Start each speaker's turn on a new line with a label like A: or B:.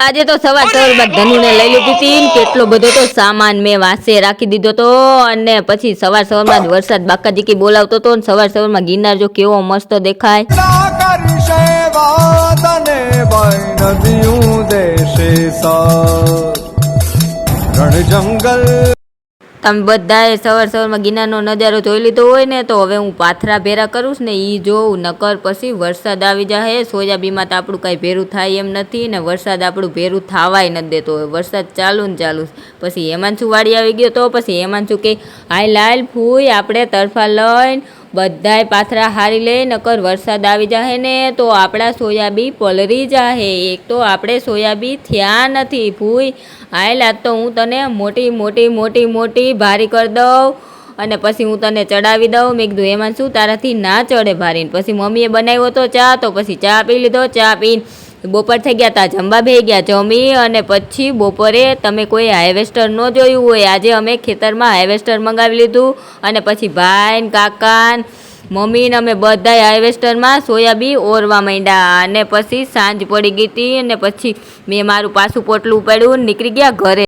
A: આજે તો સવારમાં ધનુને લઈ લીધી હતી ને કેટલો બધો તો સામાન મેં વાસે રાખી દીધો તો અને પછી સવારમાં જ વરસાદ બાકાજીકી બોલાવતો તો ને સવારમાં ગિરનાર જો કેવો મસ્ત દેખાય જંગલ તમે બધાએ સવારમાં ગિરનારનો નજારો જોઈ લીધો હોય ને તો હવે હું પાથરા ભેરા કરું ને એ જોઉં નકર પછી વરસાદ આવી જાય સોયાબીનમાં તો આપણું કાંઈ ભેરું થાય એમ નથી ને વરસાદ આપણું ભેરું થવાય નથી દેતો હોય વરસાદ ચાલુ ને ચાલુ પછી હેમાંશુ વાડી આવી ગયો તો પછી હેમાંશુ કે હાલ ફૂઈ આપણે તરફા લઈને બધાય પાથરા હારી લે નકર વરસાદ આવી જાય ને તો આપણા સોયાબી પલરી જાહે એક તો આપણે સોયાબી થયા નથી ફૂઈ હાલ આજ તો હું તને મોટી મોટી મોટી મોટી ભારી કરી દઉં અને પછી હું તને ચડાવી દઉં મેં કીધું એમાં શું તારાથી ના ચડે ભારીને પછી મમ્મીએ બનાવ્યો તો ચા તો પછી ચા પી લીધો ચા પીને બપોર થઈ ગયા તા જમવા બે ગયા જમી અને પછી બપોરે તમે કોઈ હાર્વેસ્ટર ન જોયું હોય આજે અમે ખેતરમાં હાર્વેસ્ટર મંગાવી લીધું અને પછી ભાઈ ને કાકા મમ્મી ને અમે બધા હાર્વેસ્ટરમાં સોયાબી ઓરવા માંડ્યા અને પછી સાંજ પડી ગઈ હતી અને પછી મેં મારું પાછું પોટલું ઉપાડ્યું નીકળી ગયા ઘરે।